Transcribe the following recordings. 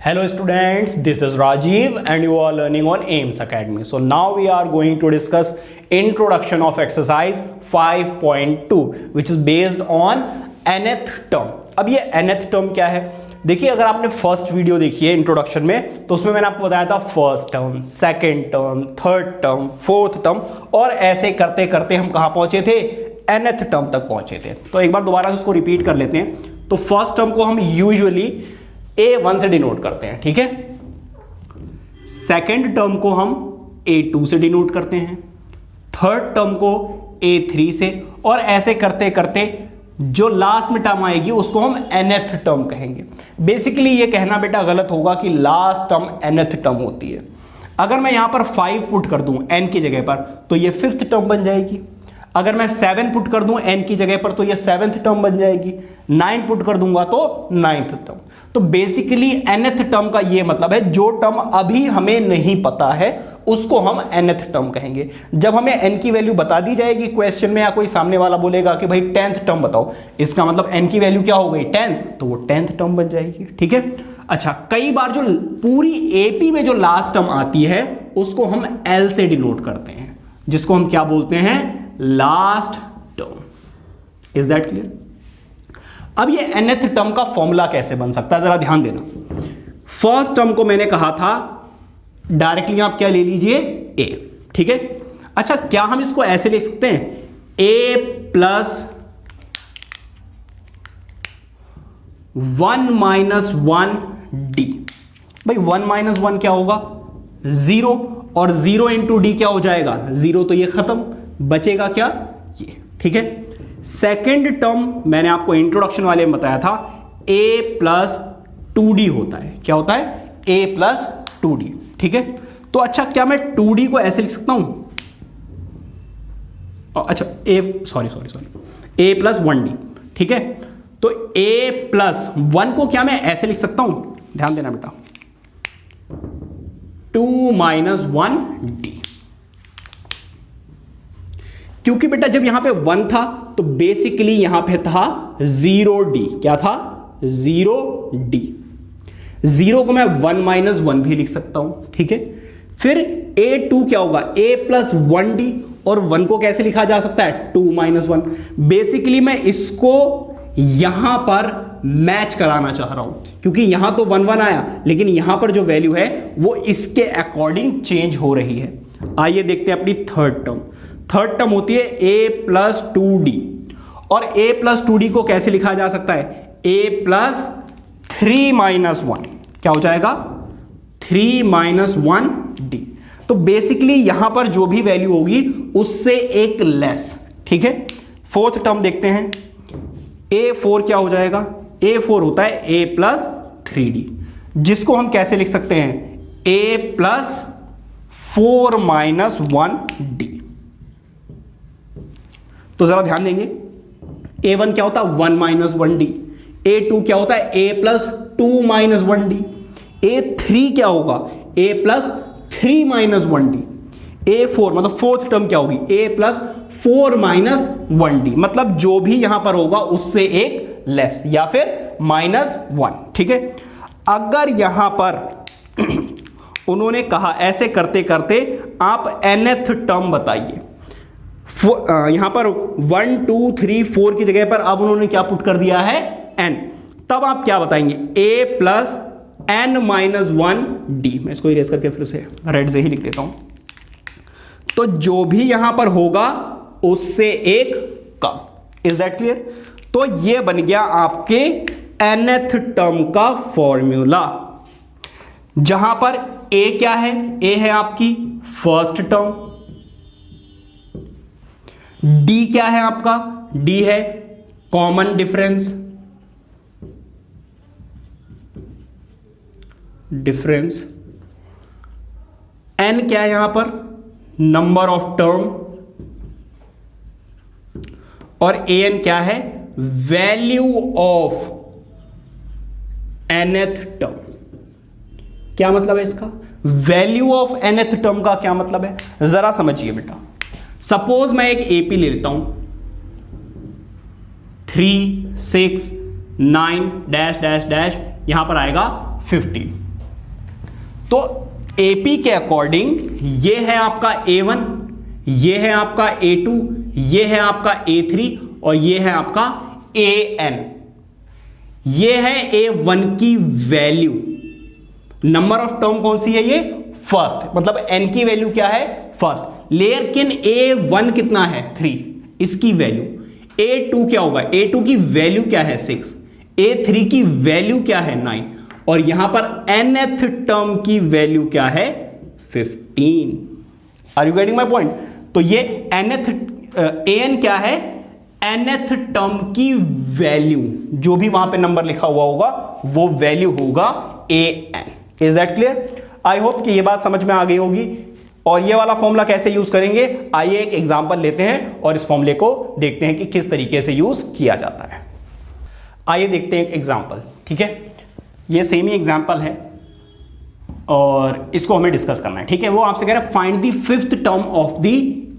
Hello students, this is Rajiv and you are learning on AIMS Academy. So now we are going to discuss introduction of exercise 5.2 which is based on nth term. अब ये nth term क्या है? देखिए अगर आपने first video देखी है introduction में तो उसमें मैंने आपको बताया था first term, second term, third term, fourth term और ऐसे करते करते हम कहाँ पहुंचे थे? nth टर्म तक पहुंचे थे. तो एक बार दोबारा से उसको रिपीट कर लेते हैं. तो फर्स्ट टर्म को हम यूजुअली A1 से डिनोट करते हैं, ठीक है. सेकेंड टर्म को हम A2 से डिनोट करते हैं, थर्ड टर्म को A3 से और ऐसे करते करते जो लास्ट में टर्म आएगी उसको हम nth टर्म कहेंगे. बेसिकली ये कहना बेटा गलत होगा कि लास्ट टर्म nth टर्म होती है. अगर मैं यहां पर 5 पुट कर दूं n की जगह पर तो ये फिफ्थ टर्म बन जाएगी. अगर मैं 7 पुट कर दूं n की जगह पर तो ये सेवेंथ टर्म बन जाएगी. 9 पुट कर दूंगा तो नाइन्थ टर्म. तो बेसिकली nth टर्म का ये मतलब है जो टर्म अभी हमें नहीं पता है उसको हम nth टर्म कहेंगे. जब हमें n की वैल्यू बता दी जाएगी क्वेश्चन में या कोई सामने वाला बोलेगा कि भाई 10th टर्म बताओ, इसका मतलब n की वैल्यू क्या हो गई 10, तो वो 10th टर्म बन जाएगी. ठीक है. अच्छा, कई बार जो पूरी एपी में जो लास्ट टर्म आती है उसको हम l से डिनोट करते हैं, जिसको हम क्या बोलते हैं? Last term. Is that clear? अब ये nth टर्म का फॉर्मूला कैसे बन सकता है जरा ध्यान देना. फर्स्ट टर्म को मैंने कहा था डायरेक्टली आप क्या ले लीजिए a. ठीक है. अच्छा, क्या हम इसको ऐसे लिख सकते हैं? a plus 1 minus 1 d. भाई 1 माइनस 1 क्या होगा? 0 और 0 इंटू डी क्या हो जाएगा? 0 तो ये खत्म, बचेगा क्या? ये. ठीक है. सेकेंड टर्म मैंने आपको इंट्रोडक्शन वाले में बताया था a प्लस 2d होता है. क्या होता है? a plus 2d. ठीक है. तो अच्छा, क्या मैं 2d को ऐसे लिख सकता हूं? अच्छा, a प्लस 1d. ठीक है. तो a प्लस 1 को क्या मैं ऐसे लिख सकता हूं? ध्यान देना बेटा, 2 माइनस 1d. क्योंकि बेटा जब यहां पे 1 था तो बेसिकली यहां पे था 0d. क्या था? 0d. 0 को मैं 1 माइनस 1 भी लिख सकता हूं. ठीक है. फिर a2 क्या होगा? a plus 1d. और 1 को कैसे लिखा जा सकता है? 2 माइनस 1. बेसिकली मैं इसको यहां पर मैच कराना चाह रहा हूं क्योंकि यहां तो 1 1 आया लेकिन यहां पर जो वैल्यू है वो इसके अकॉर्डिंग चेंज हो रही है. आइए देखते हैं अपनी थर्ड टर्म. थर्ड टर्म होती है a प्लस 2d. और a प्लस 2d को कैसे लिखा जा सकता है? a plus 3 minus 1. क्या हो जाएगा? 3 माइनस 1d. तो बेसिकली यहां पर जो भी वैल्यू होगी उससे एक लेस. ठीक है. फोर्थ टर्म देखते हैं. a4 क्या हो जाएगा? a4 होता है a प्लस 3d, जिसको हम कैसे लिख सकते हैं? a plus 4 minus 1d. तो जरा ध्यान देंगे, a1 क्या होता है? 1 माइनस 1d. a2 क्या होता है? a plus 2 minus 1d. a3 क्या होगा? a plus 3 minus 1d. a4 मतलब फोर्थ टर्म क्या होगी? a plus 4 minus 1d. मतलब जो भी यहां पर होगा उससे एक लेस या फिर माइनस 1. ठीक है. अगर यहां पर उन्होंने कहा ऐसे करते करते आप nth टर्म बताइए, यहां पर 1 2 3 4 की जगह पर अब उन्होंने क्या पुट कर दिया है? n. तब आप क्या बताएंगे? a plus n minus 1d. मैं इसको इरेज करके फिर से रेड से ही लिख देता हूं. तो जो भी यहां पर होगा उससे एक कम. Is that clear? तो ये बन गया आपके nth टर्म का फॉर्मूला, जहां पर a क्या है? a है आपकी फर्स्ट टर्म. d क्या है आपका? d है कॉमन डिफरेंस. n क्या है यहां पर? Number of term. और an क्या है? Value of nth term. क्या मतलब है इसका? वैल्यू ऑफ nth टर्म का क्या मतलब है? जरा समझिए बेटा. सपोज मैं एक एपी ले लेता हूं 3 6 9 डैश डैश डैश, यहां पर आएगा 15. तो एपी के अकॉर्डिंग ये है आपका A1, ये है आपका A2, ये है आपका A3 और ये है आपका AN। ये है A1 की वैल्यू। नंबर ऑफ टर्म कौन सी है? ये फर्स्ट, मतलब n की वैल्यू क्या है? फर्स्ट। लेकिन A1 कितना है? 3, इसकी वैल्यू। A2 क्या होगा? A2 की वैल्यू क्या है? 6। A3 की वैल्यू क्या है? 9। और यहां पर nth टर्म की वैल्यू क्या है? 15। Are you getting my point? तो ये nth an क्या है? nth टर्म की वैल्यू, जो भी वहां पे नंबर लिखा हुआ होगा वो वैल्यू होगा an। Is that clear? I hope कि ये बात समझ में आ गई होगी। और ये वाला फॉर्मूला कैसे यूज करेंगे, आइए एक एग्जांपल लेते हैं और इस फॉर्मूले को देखते हैं कि किस तरीके से यूज किया जाता है। आइए देखते हैं एक एग्जांपल। ठीक है, ये सेम ही एग्जांपल है और इसको हमें डिस्कस करना है। ठीक है, वो आपसे कह रहा है find the fifth term of the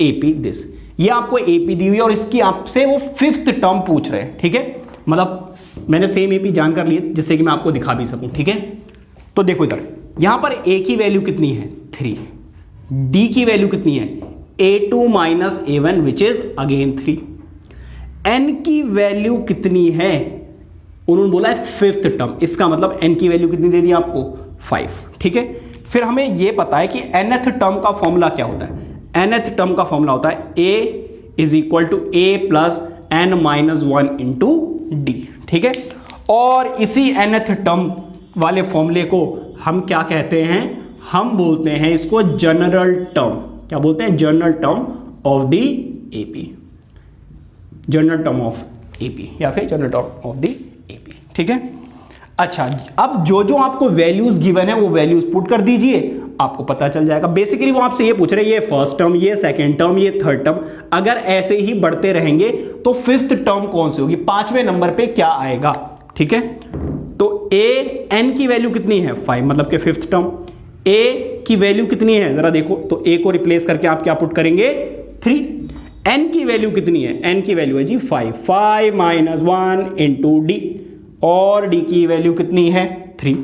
AP this. ये आपको एपी दी हुई है और इसकी आपसे वो फिफ्थ टर्म पूछ रहे हैं। ठीक है, मतलब मैंने सेम एपी जानकर ली जिससे कि मैं आपको दिखा भी सकूं। ठीक है, तो देखो इधर, यहां पर ए की वैल्यू कितनी है? 3। डी की वैल्यू कितनी है? A2 minus A1 which is again 3। N की वैल्यू कितनी है? उन्होंने बोला है फिफ्थ टर्म, इसका मतलब एन की वैल्यू कितनी दे दी आपको? 5। ठीक है, फिर हमें यह पता है कि nth टर्म का फॉर्मूला क्या होता है? nth टर्म का फॉर्मूला होता है a is equal to a plus n minus 1 into D. ठीक है, और इसी nth टर्म वाले फॉर्मूले को हम क्या कहते हैं? हम बोलते हैं इसको जनरल टर्म। क्या बोलते हैं? General term of the AP. General term of AP या फिर general term of the AP. ठीक है, अच्छा, अब जो जो आपको वैल्यूज गिवन है वो वैल्यूज पुट कर दीजिए, आपको पता चल जाएगा। बेसिकली वो आपसे ये पूछ रहे हैं ये फर्स्ट टर्म, ये सेकंड टर्म, ये थर्ड टर्म, अगर ऐसे ही बढ़ते रहेंगे तो फिफ्थ टर्म कौन सी होगी, पांचवें नंबर पे क्या आएगा। ठीक है, तो ए एन की वैल्यू कितनी है? 5, मतलब कि फिफ्थ टर्म। ए की वैल्यू कितनी है जरा देखो, तो ए को रिप्लेस करके आप क्या पुट करेंगे? 3। एन की वैल्यू कितनी है? एन की वैल्यू है जी 5, 5 माइनस 1 इंटू डी, और डी की वैल्यू कितनी है? 3।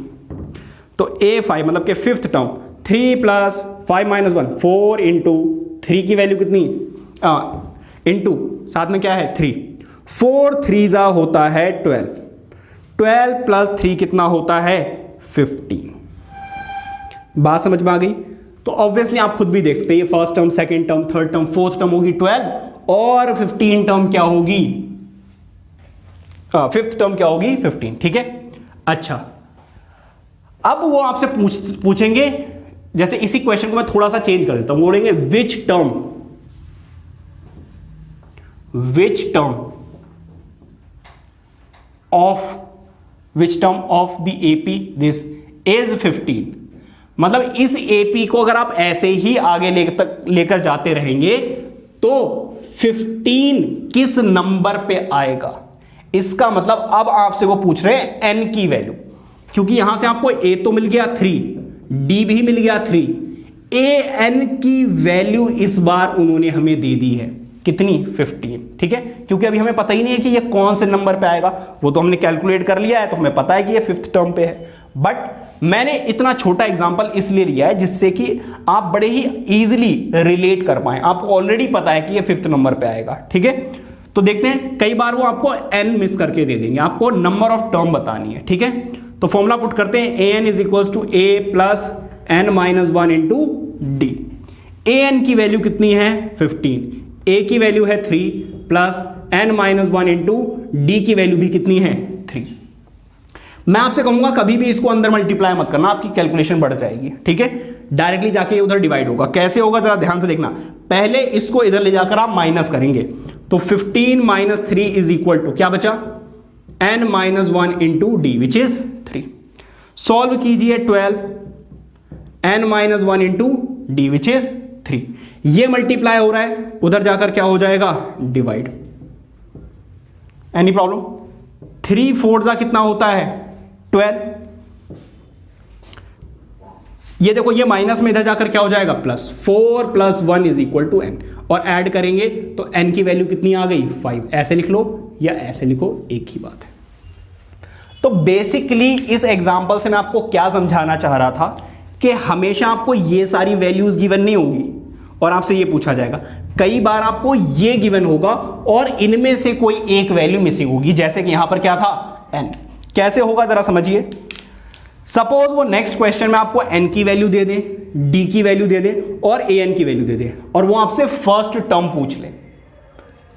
तो ए 5 मतलब कि fifth term, 3 plus 5 minus 1 4 into 3 की वैल्यू कितनी? इंटू साथ में क्या है? 3। 4 3 होता है 12, 12 प्लस 3 कितना होता है? 15। बात समझ में आ गई? तो ऑब्वियसली आप खुद भी देख सकते हैं, ये first term, second term, third term, fourth term होगी 12 और 15 टर्म क्या होगी? फिफ्थ टर्म क्या होगी? 15। ठीक है, अच्छा, अब वो आपसे पूछेंगे, जैसे इसी क्वेश्चन को मैं थोड़ा सा चेंज कर देता हूं, बोलेंगे which term of the AP this is 15। मतलब इस एपी को अगर आप ऐसे ही आगे लेकर जाते रहेंगे तो 15 किस नंबर पे आएगा? इसका मतलब अब आपसे वो पूछ रहे हैं एन की वैल्यू, क्योंकि यहां से आपको ए तो मिल गया 3, डी भी मिल गया 3, ए एन की वैल्यू इस बार उन्होंने हमें दे दी है कितनी? 15। ठीक है, क्योंकि अभी हमें पता ही नहीं है कि ये कौन से नंबर पे आएगा, वो तो हमने कैलकुलेट कर लिया है, तो हमें पता है कि ये फिफ्थ टर्म पे है। बट मैंने इतना छोटा एग्जांपल इसलिए लिया है जिससे कि आप बड़े ही इजीली रिलेट कर पाए, आपको ऑलरेडी पता है कि ये फिफ्थ नंबर पे आएगा। ठीक है, तो देखते हैं, कई बार वो आपको एन मिस करके दे देंगे, आपको नंबर ऑफ टर्म बतानी है। ठीक है, तो फॉर्मूला पुट करते हैं, A N is equal to A plus N minus 1 into D. A N की वैल्यू कितनी है? 15, ए की वैल्यू है 3 plus N minus 1 into D की वैल्यू भी कितनी है? 3। मैं आपसे कहूंगा कभी भी इसको अंदर मल्टीप्लाई मत करना, आपकी कैलकुलेशन बढ़ जाएगी। ठीक है, डायरेक्टली जाके उधर डिवाइड होगा। कैसे होगा जरा ध्यान से देखना, पहले इसको इधर ले जाकर आप माइनस करेंगे, तो 15 माइनस 3 इज इक्वल टू क्या बचा? n minus 1 into D which is 3। Solve कीजिए 12 n minus 1 into D which is 3। ये मल्टीप्लाई हो रहा है, उधर जाकर क्या हो जाएगा? डिवाइड। Any problem? 3 4 कितना होता है? 12। ये देखो, ये माइनस में इधर जाकर क्या हो जाएगा? Plus. 4 plus 1 is equal to n, और ऐड करेंगे तो n की वैल्यू कितनी आ गई? 5। ऐसे लिख लो या ऐसे लिखो, एक ही बात है। तो बेसिकली इस एग्जांपल से मैं आपको क्या समझाना चाह रहा था कि हमेशा आपको ये सारी वैल्यूज गिवन नहीं होंगी और आपसे ये पूछा जाएगा, कई बार आपको ये गिवन होगा और इनमें से कोई एक वैल्यू मिसिंग होगी, जैसे कि यहां पर क्या था n। कैसे होगा जरा समझिए। सपोज वो नेक्स्ट क्वेश्चन में आपको n की वैल्यू दे दे, d की वैल्यू दे दे और an की वैल्यू दे दे और वो आपसे फर्स्ट टर्म पूछ ले,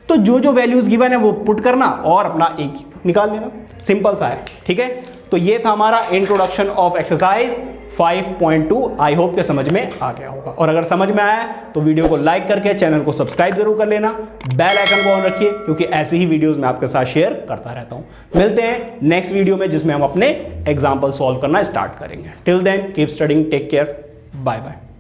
तो जो जो वैल्यूज गिवन है वो पुट करना और अपना एक निकाल लेना, सिंपल सा है। ठीक है, तो ये था हमारा introduction of exercise 5.2। I hope के समझ में आ गया होगा, और अगर समझ में आया तो वीडियो को लाइक करके चैनल को सब्सक्राइब जरूर कर लेना, बेल आइकन को ऑन रखिए क्योंकि ऐसी ही वीडियोस मैं आपके साथ शेयर करता रहता हूं। मिलते हैं नेक्स्ट वीडियो में जिसमें हम अपने एग्जाम्पल सॉल्व करना स्टार्ट करेंगे। Till then keep studying, take care, bye bye.